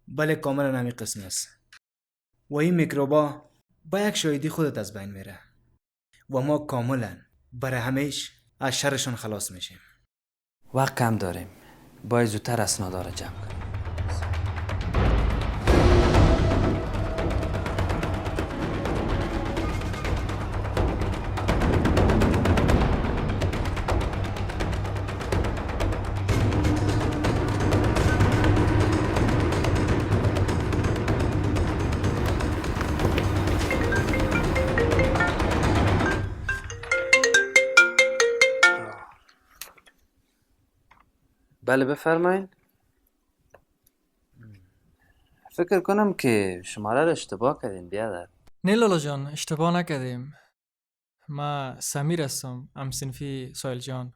بله کاملا همین قسم است. و این میکروبا با یک شایدی خودت از بین میره و ما کاملا برای همیش از شرشون خلاص میشیم. وقت کم داریم. باید زودتر اسنادا را جمع کنیم. بله بفرمایید. فکر کنم که شماره را اشتباه کردین بیادر. نه لالا جان، اشتباه نکردیم. ما سمیر هستم، همسنفی سایل جان.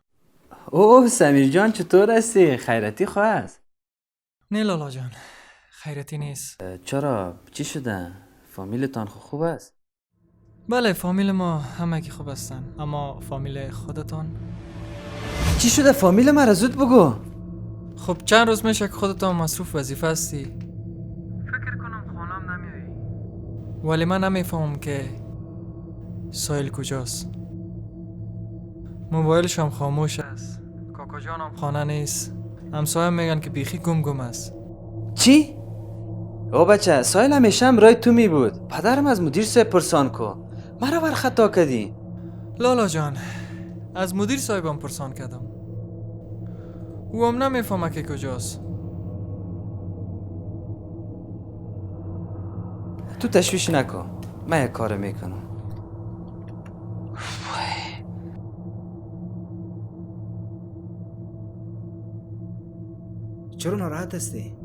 اوه سمیر جان چطور هستی؟ خیرتی خواه است؟ نه لالا جان، خیرتی نیست. چرا؟ چی شده؟ فامیلتان خوب است؟ بله فامیل ما همه کی خوب هستن، اما فامیل خودتان؟ چی شده؟ فامیل مرا زود بگو. خب چند روز میشه که خودتان مصروف وظیفه هستی. فکر کنم خانم نمیایی. ولی من نمیفهمم که سایل کجاست. موبایلش هم خاموش است. کاکا جانم خانه نیست. همسایه میگن که بیخی گم است. چی؟ او بچه سایل همیشه هم رای تو می بود. پدرم از مدیر صاحب پرسان کو. مرا بر خطا کردی. لالا جان، از مدیر صاحبم پرسان کردم. او هم نمیفهمه که کجاست. تو تشویش نکن. من یک کار میکنم. چرا ناراحت هستی؟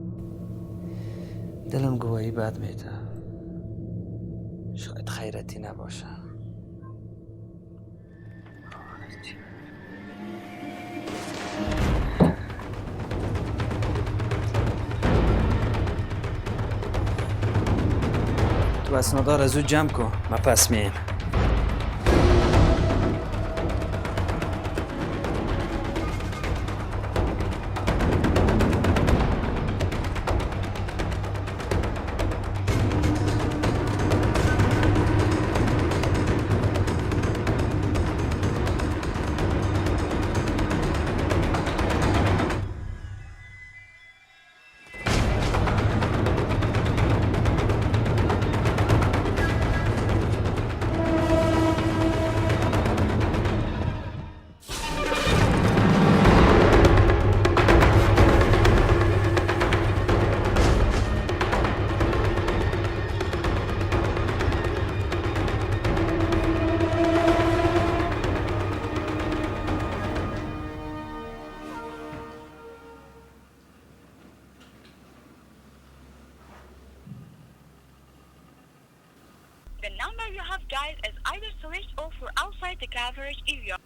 دلم گواهی بد میده. شاید خیرتی نباشه. تو اسنادا را زود جمع کن. ما پس میم. The number you have dialed is either switched off or outside the coverage area.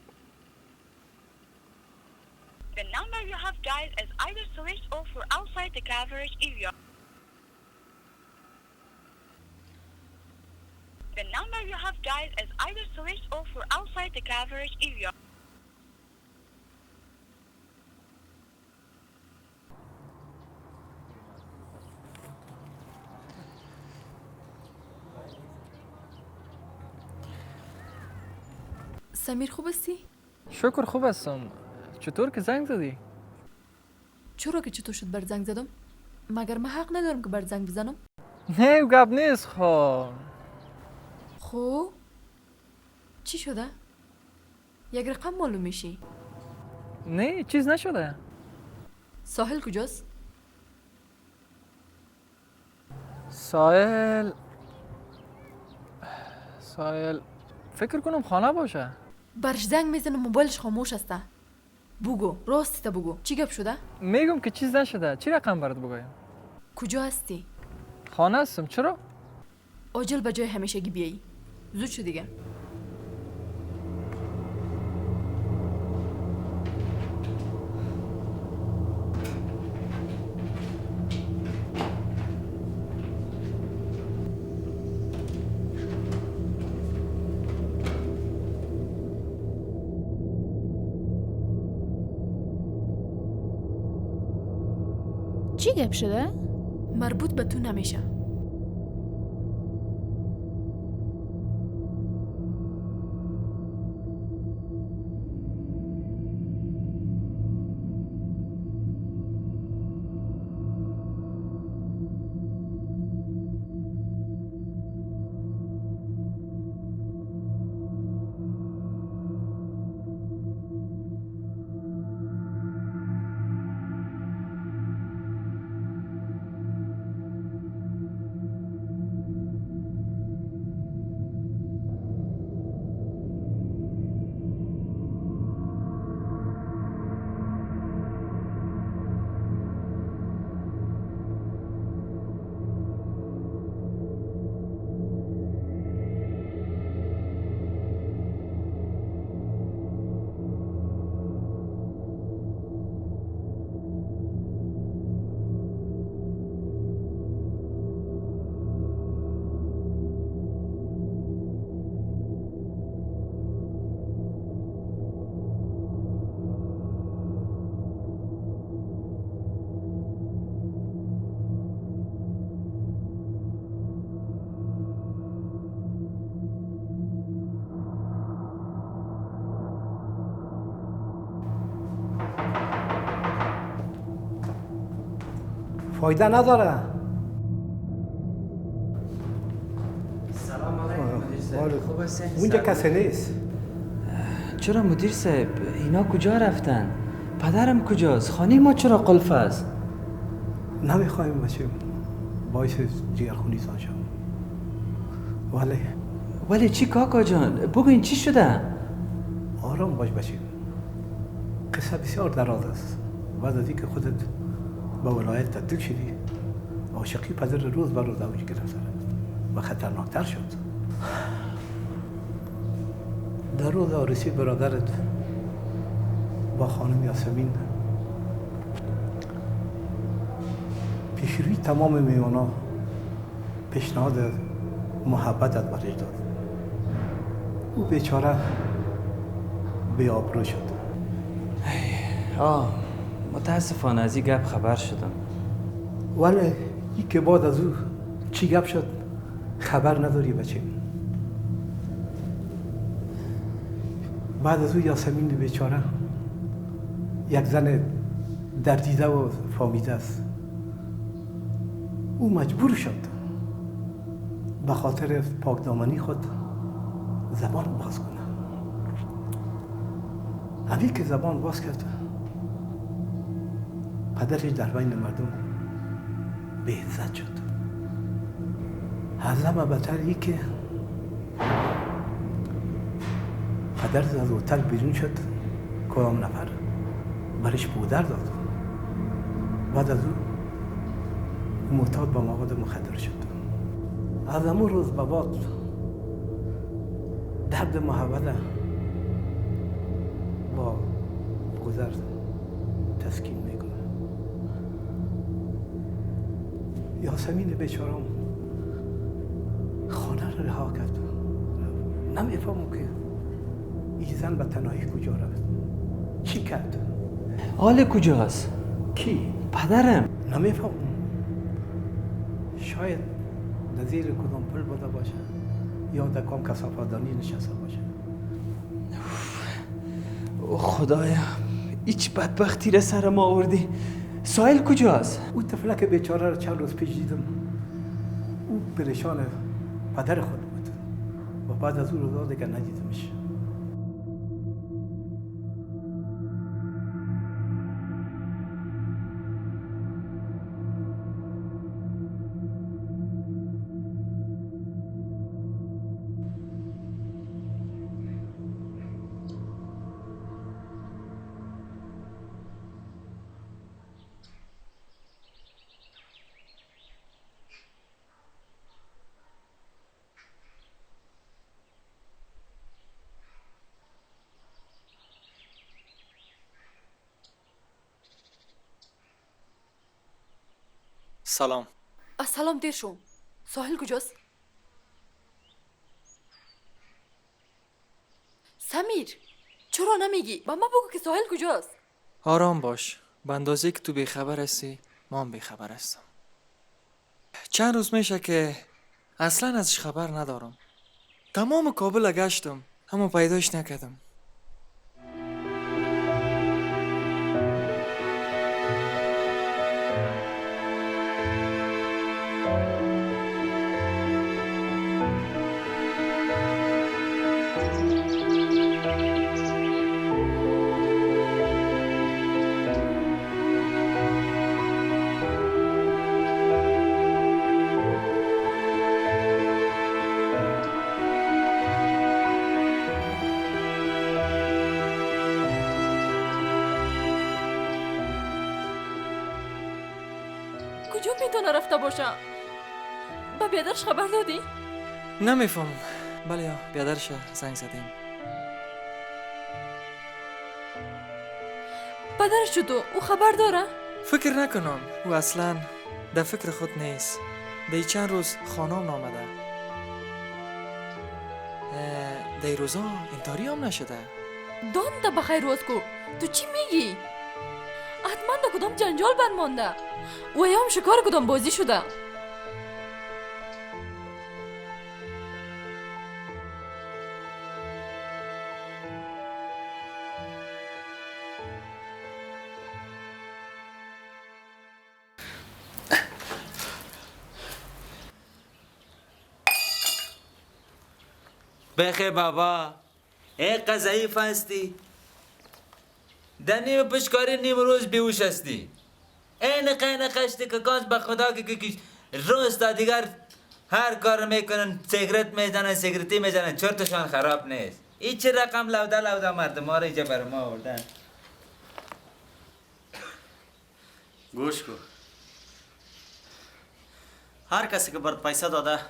The number you have dialed is either switched off or outside the coverage area. The number you have dialed is either switched off or outside the coverage area. سمیر خوب هستی؟ شکر خوب هستم. چطور که زنگ زدی؟ چرا که چطور شد بر زنگ زدم؟ مگر من حق ندارم که بر زنگ بزنم؟ نه گپ نیست خب. خب چی شده؟ یک رقم معلوم میشی؟ نه چیز نشده. ساحل کجاست؟ سایل فکر کنم خانه باشه. برش زنگ میزنم موبایلش خاموش هسته. بگو راستی تا بگو چی گپ شده؟ میگم که چیز نشده. چی رقم برات بگویم؟ کجا هستی؟ خانه هستم. چرا؟ عاجل به جای همیشگی بیایی. زود شو دیگه. چی گپ شده؟ مربوط به تو نمیشه. فایده نداره. سلام علیکم مدیر صاحب. خوب هستین؟ اونجا کسی نیست. چرا مدیر صاحب؟ اینا کجا رفتن؟ پدرم کجاست؟ خانه ما چرا قلف است؟ نمیخوایم بچیم باعث جگرخونیتان شد. ولی چی کاکا جان؟ بگوین چی شده؟ آرام باش بچیم. قصه بسیار دراز است. بعد از اینکه خودت با ولایت تبدیل شدی، عاشقی پدر روز به روز اوج گرفت و خطرناکتر شد. در روز عروسی برادرت با خانم یاسمین پیشروی تمام میوانا پیشنهاد محبتت برش داد. او بیچاره بی آبرو شد. متاسفانه از این گپ خبر شدم. ولی این که بعد از او چی گپ شد خبر نداری بچه. بعد از او یاسمین بیچاره یک زن دردیده و فامیده است. او مجبور شد به خاطر پاکدامنی خود زبان باز کنه. همین که زبان باز کرد پدرش در بین مردم به عزت شد. از همه بدتر ای که پدرش از هتل بیرون شد، کدام نفر برش پودر داد. بعد از او معتاد به مواد مخدر شد. از همون روز به بعد درد محبت با گذر تسکین میکنه. یاسمین بیچارم خانه رو رها کرد. نمیفهمم که این زن به تنهایی کجا رفت. چی کرد؟ حال کجاست؟ کی؟ پدرم. نمیفهمم. شاید در زیر کدام پل بوده باشه یا در کام کثافه‌دانی نشسته باشه. خدایا هیچ بدبختی را سر ما آوردی. سایل کجاست؟ او طفلک بیچاره رو چند روز پیش دیدم. او پریشان پدر خود بود و بعد از او روزا دیگر ندیدمش. سلام. از سلام دیر شو. ساحل کجاست؟ سمیر چرا نمیگی؟ با ما بگو که ساحل کجاست؟ آرام باش. به اندازه که تو بیخبر هستی ما هم بیخبر هستم. چند روز میشه که اصلا ازش خبر ندارم. تمام کابل گشتم اما پیداش نکردم. کجا میتونه رفته باشه؟ با بیادرش خبر دادی؟ نمیفهمم. بله بیادرش زنگ زدیم. پدرش چطور؟ او خبر داره؟ فکر نکنم. او اصلا در فکر خود نیست. دی چند روز خانم نامده. دی روزا انتاری هم نشده. دانده بخیر روز کو. تو چی میگی؟ حتما در کدام جنجال برمانده. او هم شکار کدام بازی شده. بخیر بابا، اینقدر ضعیف هستی؟ در نیم پشکاری نیم روز بیهوش هستی. این قشتی که کاش به خدا که روز تا دیگر هر کار میکنن، سیگرت میزنن، سیگرتی میزنن، چرتشان خراب نیست. این چه رقم لوده مردم ها رو اینجا بر ما آوردن. گوش کو. هر کسی که برات پیسه داده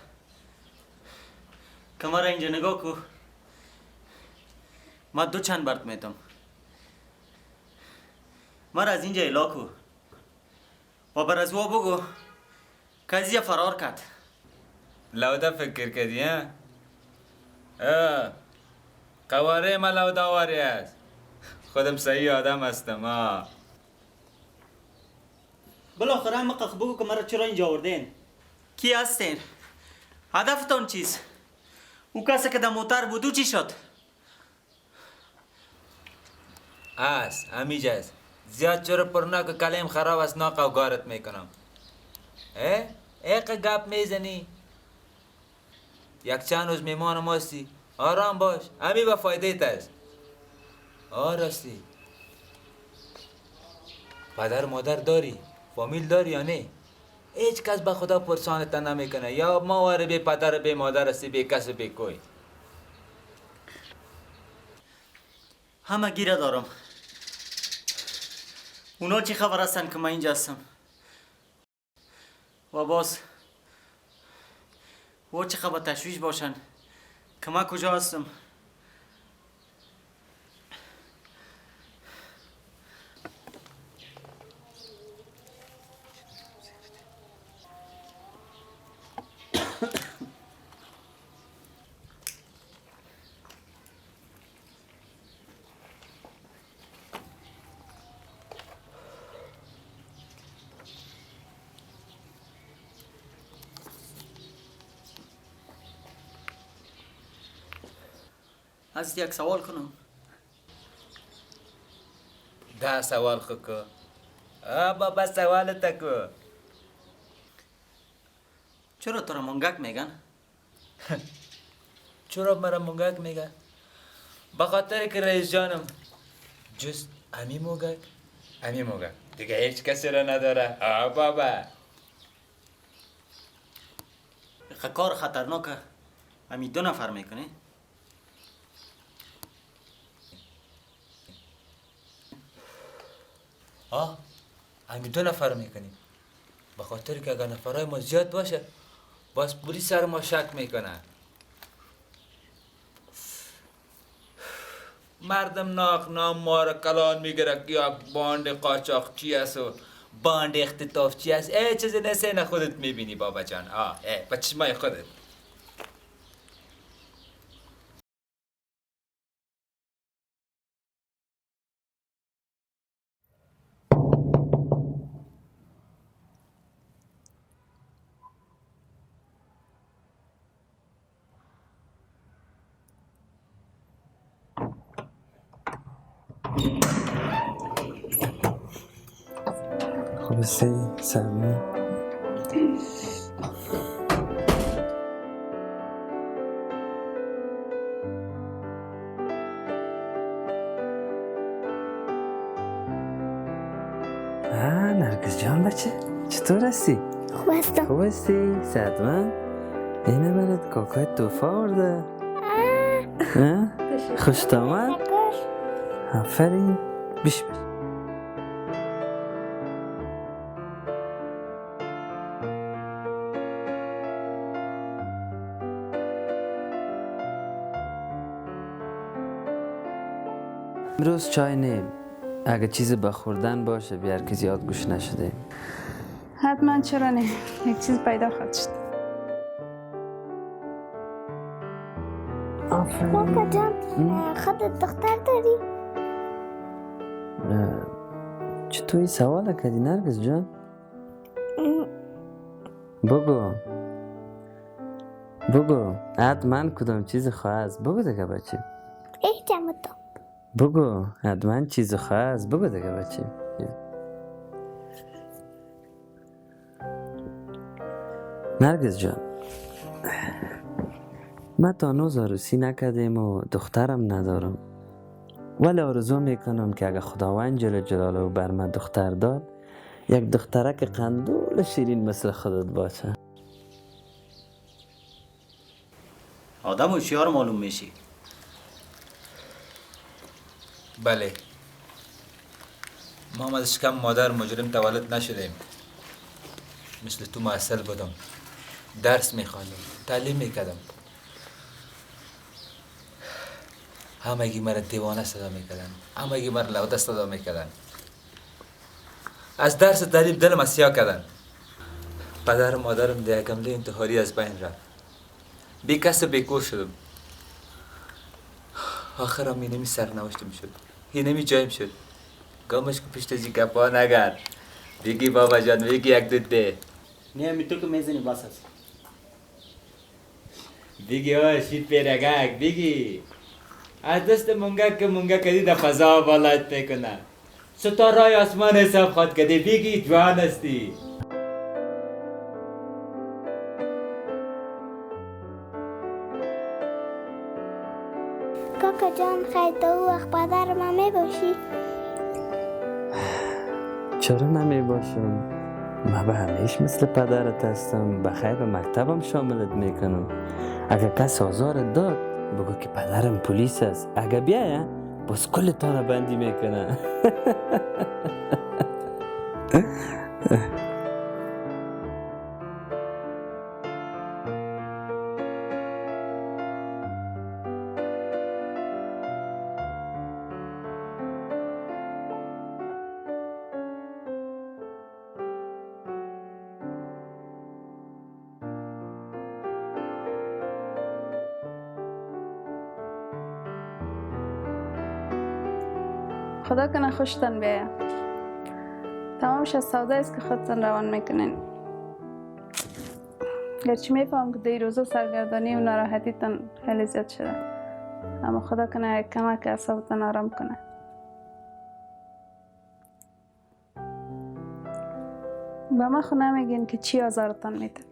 که مرا اینجا نگاه کو، ما دو چند برات میتم. مرا از اینجا الا کو و بر از او بگو که از اینجا فرار کرد. لوده فکر کردی ها؟ قواره ما لوده واری است. خودم صحیح آدم هستم ها. بالاخره هم بگو که مرا چرا اینجا آوردین؟ کی هستین؟ هدفتون چیست؟ او کسی که در موتر بود او چی شد؟ همیجاست. زیاد چرا پرنا که کلیم خراب است ناق و گارت میکنم. ایک گپ میزنی؟ یک چند روز میمان ماستی. آرام باش. همی با فایده تست. راستی. پدر مادر داری؟ فامیل داری یا نه؟ هیچ کس به خدا پرسانت نمیکنه. یا ما بی پدر بی مادر هستی، بی کس بی کوی. همه گیره دارم. اونا چی خبر هستن که من اینجا هستم؟ و باز و چه خبر تشویش باشن که من کجا هستم؟ از یک سوال کنم. 10 سوال خو. بابا سوال تکو. چرا تو را منگک میگن؟ چرا مرا منگک میگن؟ به خاطر که رئیس جانم جست امی موگک دیگه هیچ کسی را نداره. بابا کار خطرناکه. امی 2 نفر میکنه. امی 2 نفر میکنیم. به خاطر که اگر نفرهای ما زیاد باشه باز پلیس سر ما شک میکنه. مردم ناق نام ما را کلان میگیره که یا باند قاچاق چی است و باند اختطاف چی است. چیزی نسینه خودت میبینی بابا جان. با چشمای خودت. خوبستی سلمی؟ نرگس جان بچه چطور هستی؟ خوب هستم. خوب هستی؟ صحتمند؟ اینه برات کاکای توفه آورده. خوشت آمد؟ آفرین. بیش بیش. امروز چای نیم. اگه چیز بخوردن باشه بیار که زیاد گوش نشده. حتما چرا نه، یک چیز پیدا خواهد شد. ماکا جان خودت دختر داری؟ چطوری سوال کردی نرگس جان؟ بگو حتما کدام چیز خواهد بگو دیگه بچه. احتمال تو بگو حتما چیز خواهد بگو دیگه بچه. نرگس جان من تا هنوز عروسی نکردیم و دخترم ندارم، ولی آرزو میکنم که اگه خداوند جل جلاله بر من دختر داد، یک دخترک قندول شیرین مثل خودت باشه. آدم هوشیار معلوم میشی. بله، ما از شکم مادر مجرم تولد نشدیم. مثل تو معسل بودم، درس میخواندم، تعلیم میکردم. همگی مرا دیوانه صدا میکردن، همگی مرا لوده صدا میکردن. از درس تعلیم دلم اسیا کردن. پدر و مادرم در یک حمله انتحاری از بین رفت. بی کس و بیکور شدم. آخرم اینمی سرنوشتم شد، اینمی جایم شد. گامش که پشت ازی گپا نگرد. بگی بابا جان، بگی یک دود ده. نه تو که میزنی بس هست. بگی شید پیرگک، بگی از دست منگک که منگک کدی در فضا بالایت میکنه. ستارای آسمان حساب خود کدی، بگی جوان هستی. کاکا جان خیلی تو وقت پدر من میباشی؟ چرا نمی باشم؟ من به همیش مثل پدرت هستم، بخیر به مکتبم شاملت میکنم. اگه کس آزارت داد بگو که پدرم پلیس است، اگه بیایه باز کل تا را بندی میکنه. خدا کنه خوشتان بیایه. تمامش از سودا است که خودتان روان میکنین. گرچه میفهم که دی روزا سرگردانی و ناراحتیتان خیلی زیاد شده، اما خدا کنه یک کمک اعصابتان آرام کنه. با من خو نمیگین که چی آزارتان میده.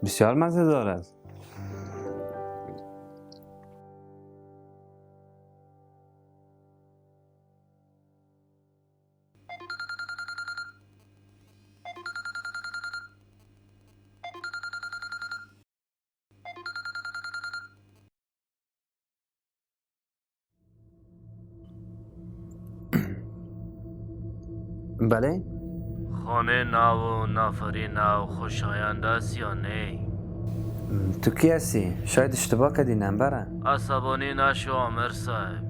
بسیار مزه دارد. بله؟ خانه نو و نافری نو خوشایند است یا نه؟ تو کی هستی؟ شاید اشتباه کردی نمبره. عصبانی نشو عامر صاحب،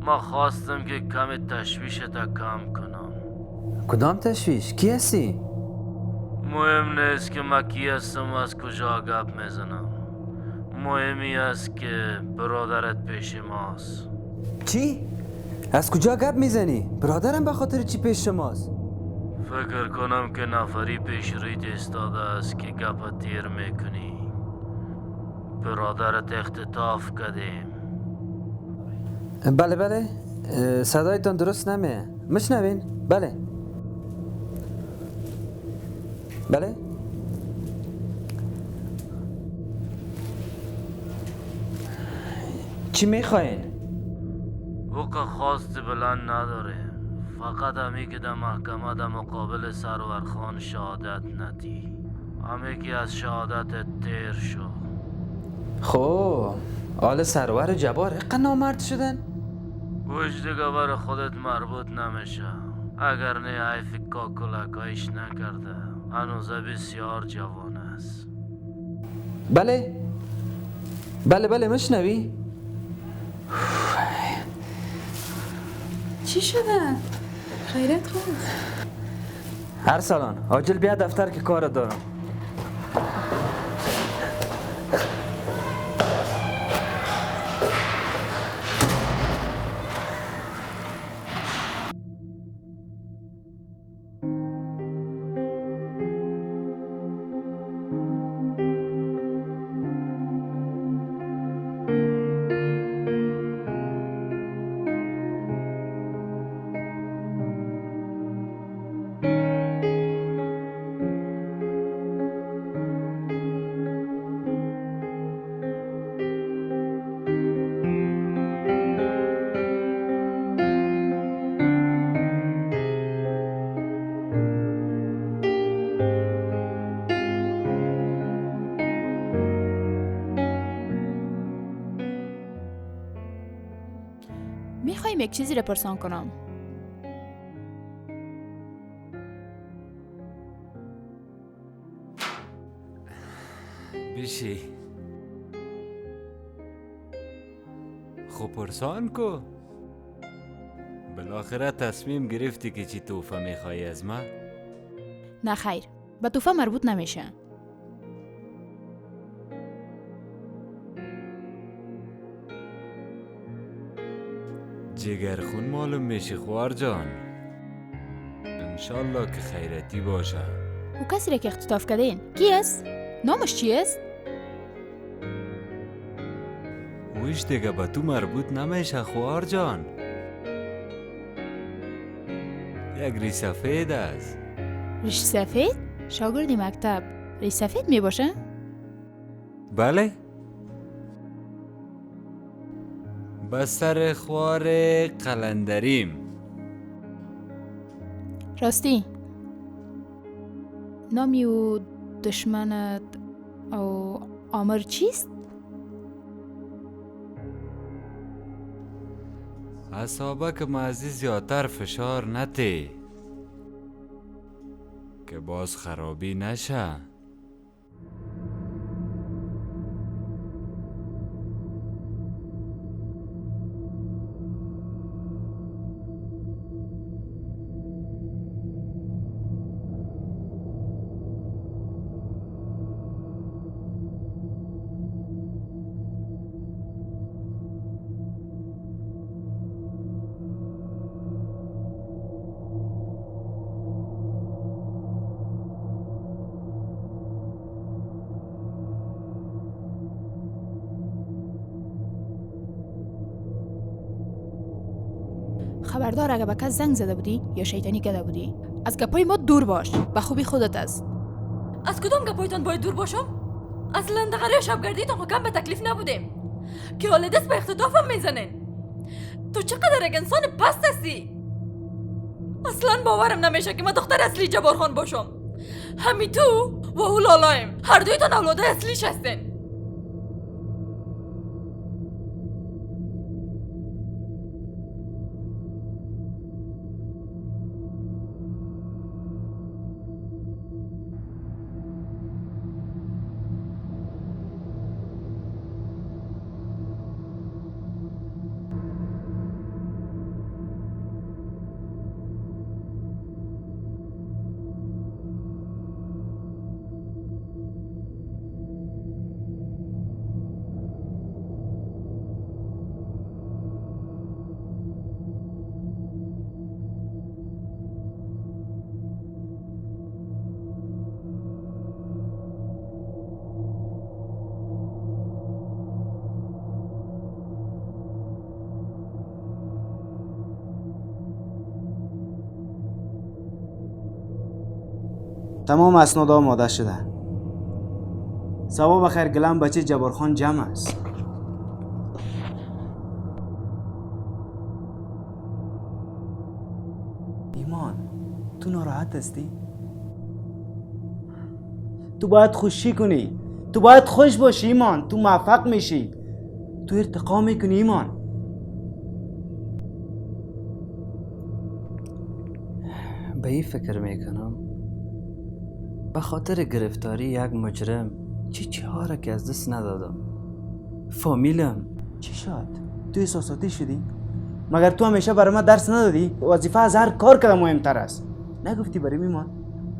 ما خواستم که کمی تشویشت کم کنم. کدام تشویش؟ کی هستی؟ مهم نیست که من کی هستم و از کجا گپ میزنم. مهمی است که برادرت پیش ماست. چی؟ از کجا گپ میزنی؟ برادرم به خاطر چی پیش شماست؟ فکر کنم که نفری پیش رویت ایستاده است که گپ تیر میکنی. برادرت اختطاف کردیم. بله بله، صدایتان درست نمیه. میشنوین؟ بله بله. چی میخواین؟ او که خواست بلند نداره، فقط همی که در محکمه در مقابل سرور خان شهادت ندی. همی که از شهادت تیر شو. خب حال سرور جبار اقا نامرد شدن؟ اوش دیگه بر خودت مربوط نمیشه. اگر نه حیف کاکلکایش نکرده، هنوزه بسیار جوان است. بله بله بله میشنوی؟ چی شده؟ خیرت خوب؟ ارسلان عاجل بیا دفتر که کار دارم. میخوایم یک چیزی را پرسان کنم. بشی خب پرسان کو. بالاخره تصمیم گرفتی که چی توفه میخوایی از من؟ نه خیر، به توفه مربوط نمیشه. جگرخون معلوم میشه خوار جان. انشالله که خیرتی باشه. او کسی را که اختطاف کردین کی است؟ نامش چی است؟ ویش دیگه به تو مربوط نمیشه خوار جان. یک ریش سفید است. ریش سفید؟ شاگردی مکتب ریش سفید می باشه؟ بله. بستر خوار قلندریم. راستی نامی و دشمنت او آمر چیست؟ اصابه که مازی زیادتر فشار نتی که باز خرابی نشه. خبردار اگه به کس زنگ زده بودی یا شیطانی کرده بودی از گپای ما دور باش. به خوبی خودت است. از کدام گپایتان باید دور باشم؟ اصلا دقیقه شبگردیتان کم به تکلیف نبودیم که حال دست به اختطافم میزنین. تو چقدر یک انسان پست هستی. اصلا باورم نمیشه که من دختر اصلی جبار خان باشم. همی تو و او لالایم، هر دویتان اولاد اصلیش هستین. تمام اسناد آماده شده. صباح بخیر، گلم بچه جبارخان جمع است. ایمان، تو ناراحت هستی؟ تو باید خوشی کنی، تو باید خوش باشی ایمان. تو موفق میشی، تو ارتقا میکنی ایمان. به این فکر میکنم به خاطر گرفتاری یک مجرم چی ها را که از دست ندادم. فامیلم چی شد؟ تو احساساتی شدی؟ مگر تو همیشه برای ما درس ندادی؟ وظیفه از هر کار که مهمتر است. نگفتی برای ایمان؟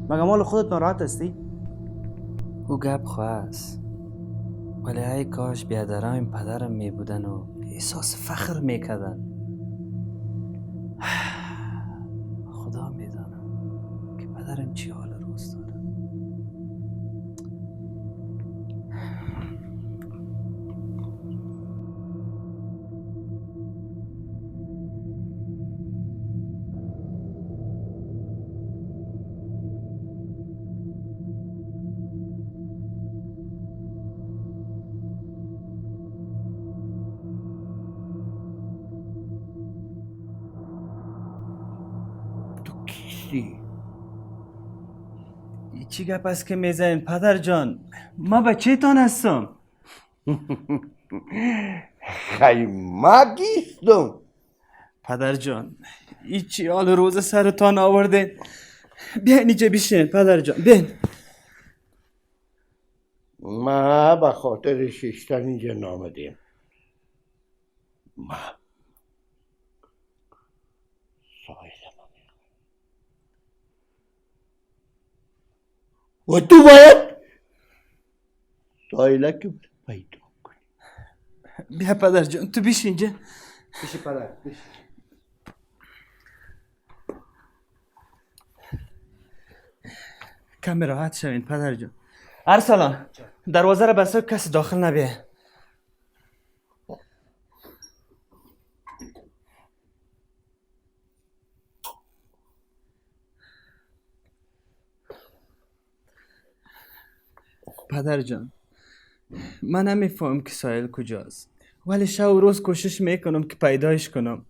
مگر مال خودت ناراحت هستی؟ او گپ خواست، ولی ای کاش بیادرام پدرم می بودن و احساس فخر میکردن. خدا میدانم که پدرم چی حال روز داره. ای چی گپ است که میزنین پدر جان؟ ما بچه تان هستم. خیلی ما کیستم؟ پدر جان ای چی حال روز سرتان آوردین؟ بیاین اینجا بیشین پدر جان، بیاین. ما به خاطر ششتن اینجا نامدیم. ما و تو باید سایله که پیدا کنی. بیا پدر جان تو بیش اینجا. بشی پدر، بشی. کم راحت شوین پدر جان. ارسلان دروازه را بسته، کسی داخل نبیه. پدر جان من نمیفهم که سایل کجاست، ولی شب و روز کوشش میکنم که پیدایش کنم.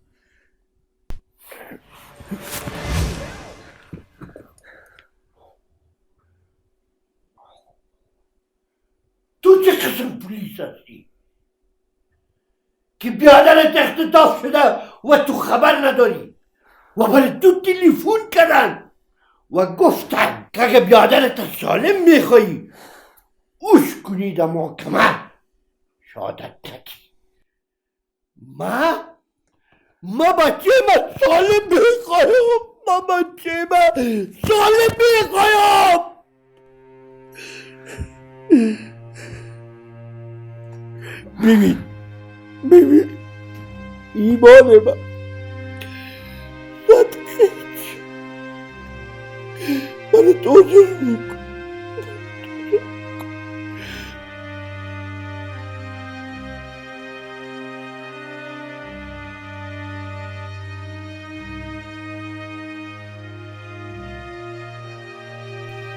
تو چه قسم پلیس هستی که بیادرت اختطاف شده و تو خبر نداری و برای تو تلفن کردن و گفتن که اگه بیادرت سالم میخوایی اوش کنی در محکمه شهادت ندی. ما بچه من سالم میخوایم، ما بچه من سالم میخوایم. ببین ایمان من صدقه من توجه میکن.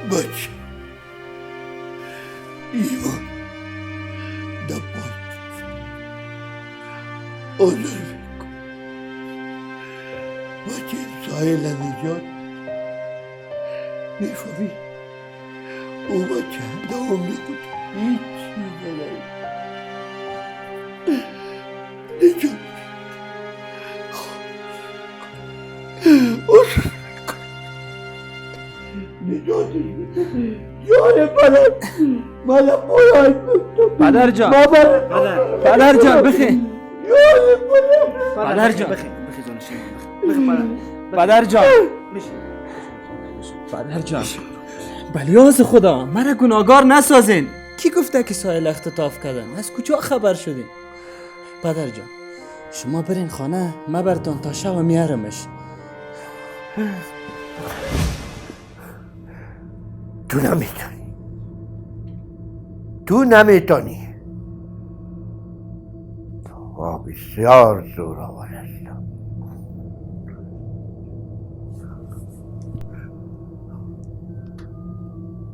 بچه ایمان دماغ آزار میکن. بچه سایل نجات میفهمی او بچه دوام میکن هیچ چیز نداری. نجات آزار میکن. نجاتش میکن. جان پدر من باید بستم. پدر جان پدر جان بخی. پدر جان پدر جان پدر جان بلیاز خدا مرا گناهگار نسازین. کی گفته که سایل اختطاف کردن؟ از کجا خبر شدین؟ پدر جان شما برین خانه، من براتون تا شب میارمش. تو نمیتونی تو بسیار زورآور هستم.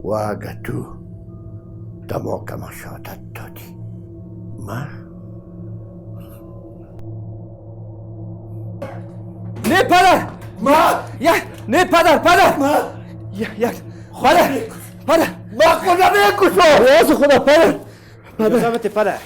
و اگه تو در محکمه شهادت دادی من نه پدر نه پدر ما خدا میکشم راز خدا پدر اجازه پدر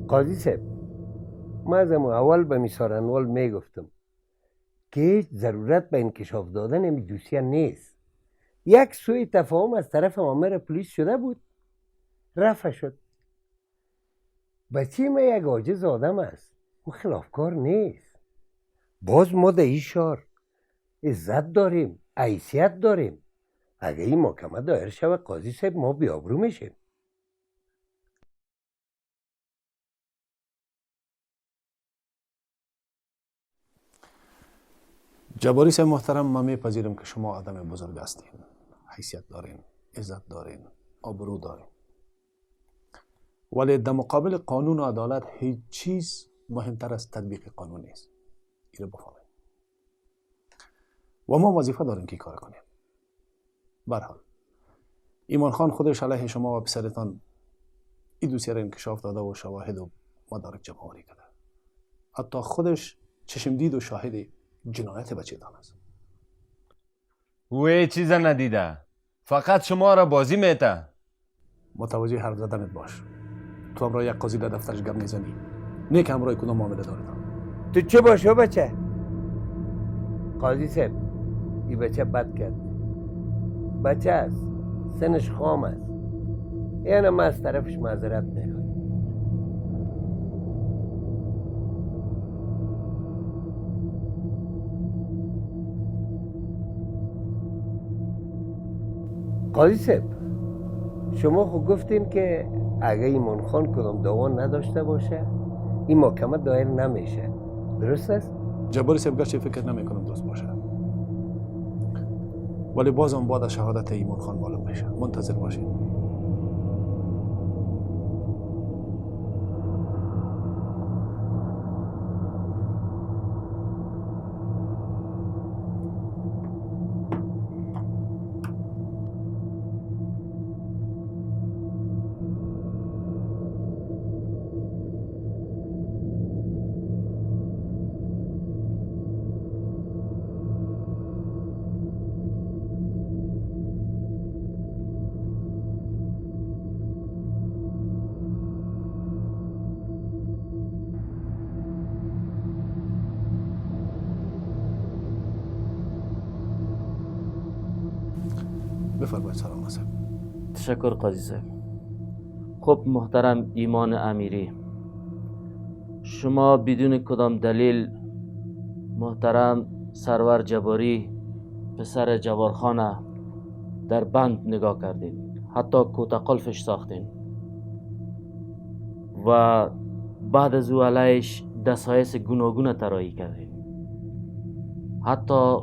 قاضی صاحب من از اول به میسارنوال میگفتم که هیچ ضرورت به انکشاف دادن این دوسیه نیست. یک سوء تفاهم از طرف مامور پلیس شده بود، رفع شد. بچه ما یک عاجز آدم است، او خلافکار نیست. باز ما در این شهر عزت داریم، حیثیت داریم. اگه این محکمه دایر شود قاضی صاحب ما بیابرو میشیم. جباری صاحب محترم، من میپذیرم که شما آدم بزرگ هستین، حیثیت دارین، عزت دارین، آبرو دارین، ولی در مقابل قانون و عدالت هیچ چیز مهمتر از تطبیق قانون نیست. اینو بفهمید و ما وظیفه داریم که کار کنیم. به هر حال ایمان خان خودش علیه شما و پسرتان این دوسیه را انکشاف داده و شواهد و مدارک جمع آوری کرده. حتی خودش چشم دید و شاهد جنایت بچه‌تان است. او چیز ندیده، فقط شما را بازی میته. متوجه حرف زدنت باش. تو امرای یک قاضی در دفترش گپ میزنی، نیک امرای کدام معامله دارید؟ تو چه باشو بچه؟ قاضی صاحب این بچه بد کرد، بچه است، سنش خام است، یعنی من از طرفش معذرت میخوام. قاضی صاحب شما خود گفتین که اگه ایمان خان کدام دعوا نداشته باشه این محکمه دایر نمیشه، درست است؟ جباری صاحب گرچه فکر نمیکنم درست باشه، ولی بازم بعد از شهادت ایمان خان معلوم میشه. منتظر باشین. بفرمایید سلام نصب. تشکر قاضی صاحب. خب محترم ایمان امیری، شما بدون کدام دلیل محترم سرور جباری پسر جوارخانه در بند نگاه کردین، حتی کوته قلفش ساختین و بعد از او علیش دستایس گوناگون طراحی کردین، حتی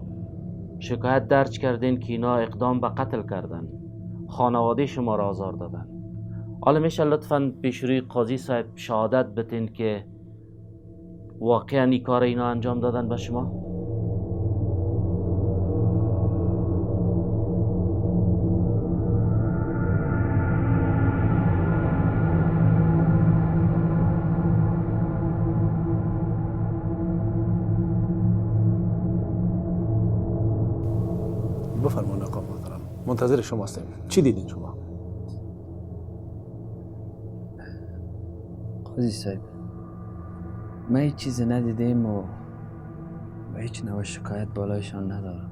شکایت درج کردین که اینا اقدام به قتل کردن، خانواده شما را آزار دادن. حالا میشه لطفاً پیش روی قاضی صاحب شهادت بتین که واقعا این کار اینا انجام دادن به شما؟ بفرمایید آقا محترم، منتظر شما هستیم. چی دیدین شما؟ قاضی صاحب، من هیچ چیزی ندیدیم و هیچ نوع شکایت بالایشان ندارم.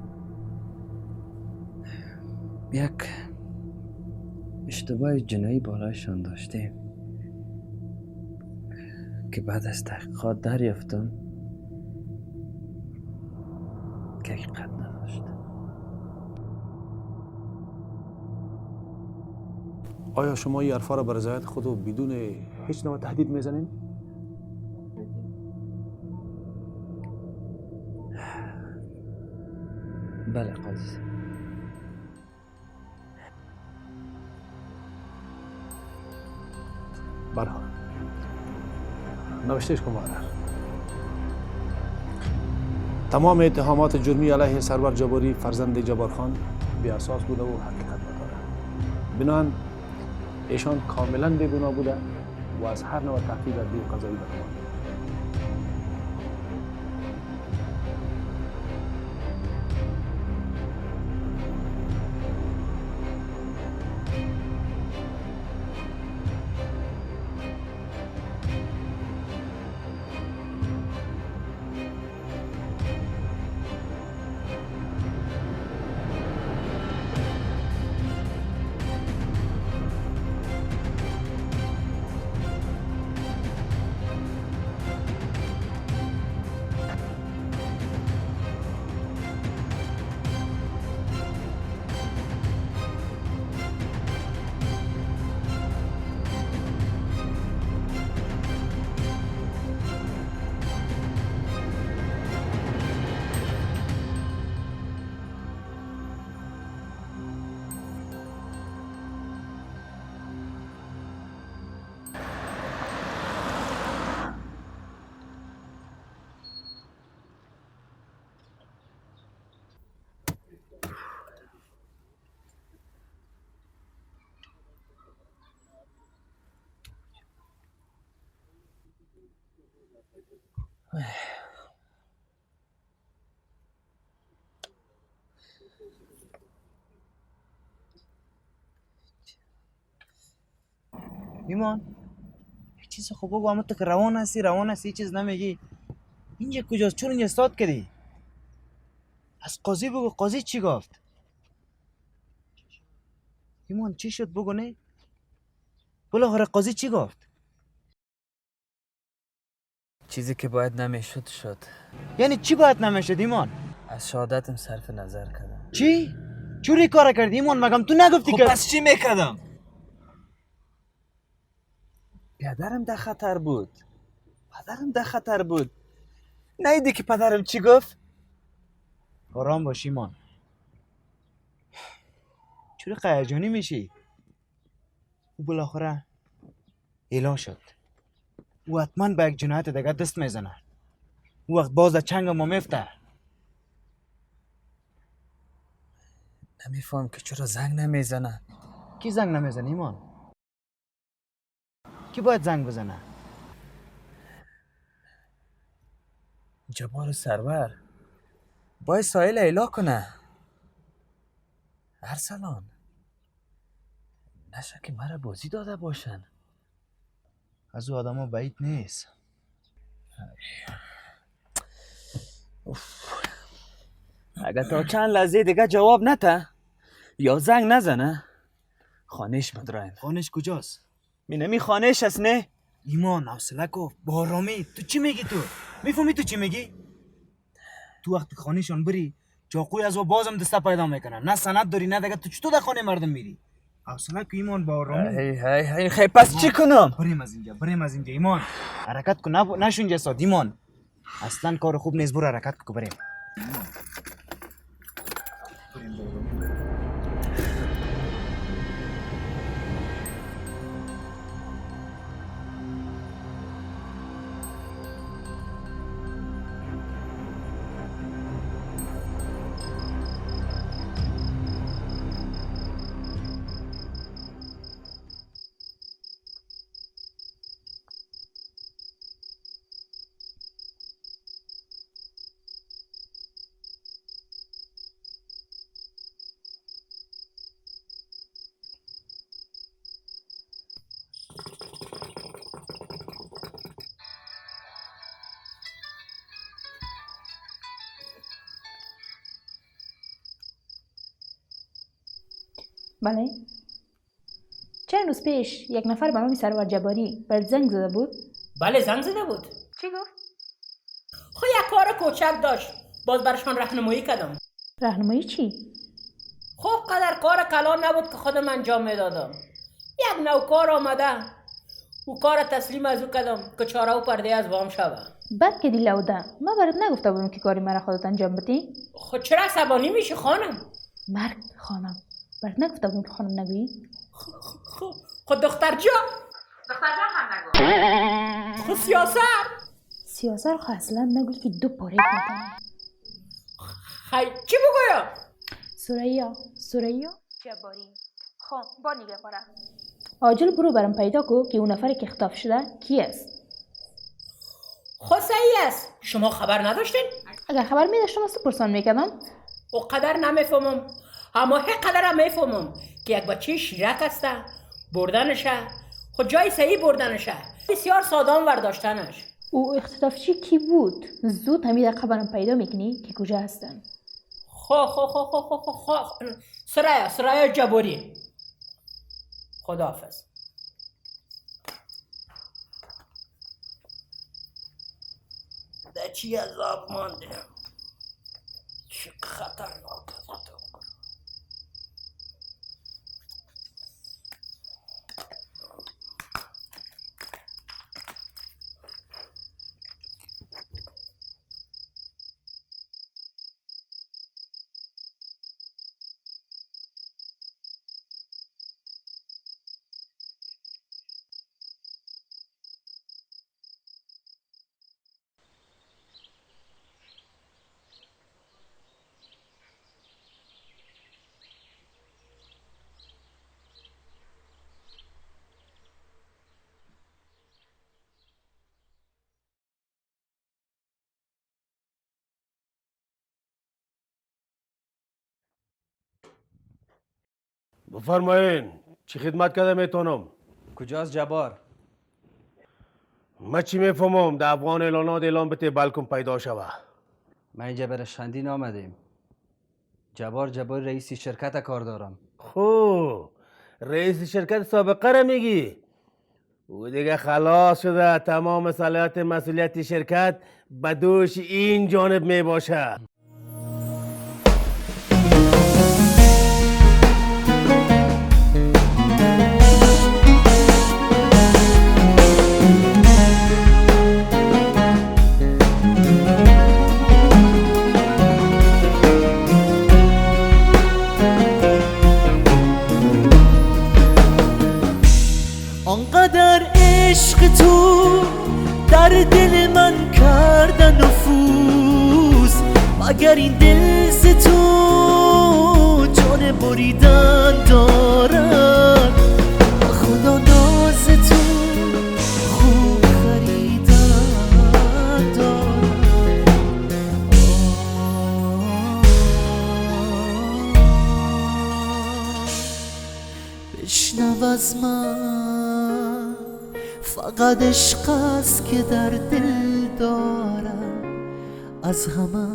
یک اشتباه جنایی بالایشان داشتیم که بعد از تحقیقات دریافتم که حقیقت نداشت. آیا شما این حرفا را به رضایت خود و بدون هیچ نوع تهدید میزنین؟ بله قاضی صاحب. برها نوشتهش کن مادر. تمام اتهامات جرمی علیه سرور جباری فرزند جبار خان بی اساس بوده و حقیقت نداره. بنابراین ایشان کاملا بیگناه بوده و از هر نوع تهدید ادبی و قضایی برخوردار. ایمان یه چیز خوب بگو، اما تو که روان هستی چیز نمیگی. اینجا کجاست؟ چون اینجا استاد کردی؟ از قاضی بگو، قاضی چی گفت؟ ایمان چی شد بگو نه؟ بالاخره قاضی چی گفت؟ چیزی که باید نمیشد شد. یعنی چی باید نمیشد ایمان؟ از شهادتم صرف نظر کردم. چی؟ چوری کار کردی ایمان؟ مگم تو نگفتی خب که پس چی میکردم؟ پدرم در خطر بود. نیدی که پدرم چی گفت؟ آرام باش ایمان. چوری قیجانی میشی؟ او بالاخره اعلان شد. او حتما به یک جنایت دیگه دست میزنه. او وقت باز در چنگ ما میفته. نمیفهم که چرا زنگ نمیزنه. کی زنگ نمیزنه ایمان؟ کی باید زنگ بزنه؟ جبار سرور باید سایل ایلا کنه. ارسلان نشه که مرا بازی داده باشن. از او آدم ها بعید نیست. اگه تا چند لحظه دیگه جواب نده یا زنگ نزنه خانهش مدرایم. خانهش کجاست؟ مینمی خانهش هست نه؟ ایمان حوصله کو، با آرامی. تو چی میگی تو؟ میفهمی تو چی میگی؟ تو وقتی خانهشان بری چاقوی از و بازم دسته پیدا میکنن. نه سند داری نه دیگه. تو چطور در خانه مردم میری؟ حوصله کو ایمان، با آرامی. هی خیلی پس چی کنم؟ بریم از اینجا ایمان. حرکت کو، نشون جساد ایمان. اصلا کار خوب نیست. برو حرکت کو بریم. بله. چند روز پیش یک نفر به نام سرور جباری بر زنگ زده بود؟ بله زنگ زده بود. چی گفت؟ خب یک کار کوچک داشت، باز برشان راهنمایی کردم. راهنمایی چی؟ خب قدر کار کلان نبود که خودم انجام میدادم. یک نوکار آمده، او کار تسلیم از او کردم که چاره و پرده از وام شود. بعد که دیلوده ما برات نگفته بودم که کاری مرا خودت انجام بدی؟ خود چرا عصبانی میشی خانم؟ مرد خانم برات نگفته بودم که خانم نگویی؟ خود دختر جا هم نگو. خود سیاسر خو اصلا نگوی که دو پاره کنم. خی چی بگویم؟ سوریا جباری. خب با نگه پاره آجل برو برام پیدا کو که اون نفری که خطاف شده کی است. خود صحیح است. شما خبر نداشتین؟ اگر خبر میداشتم از تو پرسان میکردم. او قدر نمیفهمم، اما هی قدر هم میفهمم که یک بچه شیرک هسته بردنشه. خود جای صحیح بردنشه، بسیار سادان ورداشتنش. او اختطافچی کی بود؟ زود همین دقیقه برام پیدا میکنی که کجا هستن. سرای جباری. خداحافظ. ده چی عذاب مانده، چه خطرناک است. بفرمایین چی خدمت کرده میتونم؟ کجاست جبار؟ من چی میفهمم در افغان اعلانات اعلان بته بلکم پیدا شوه. ما اینجا برای شندین آمدیم. جباری رئیس شرکت کار دارم. خو رئیس شرکت سابقه را میگی؟ او دیگه خلاص شده، تمام صلاحیت مسئولیت شرکت به دوش این جانب میباشه. آنقدر عشق تو در دل من کرده نفوذ، مگر این دل ز تو جان بریدن دارد. خدا ناز تو خوب خریدن دارد. بشنو از من فقط عشق است که در دل دارم، از همه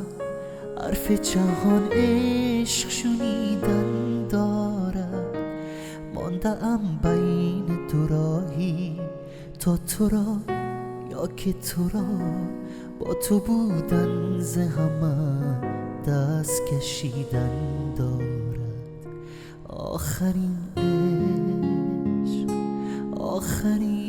حرف جهان عشق شنیدن دارد. مانده ام بین دو راهی، تا تو را یا که تو را با تو بودن ز همه دست کشیدن دارد. آخرین عشق، آخرین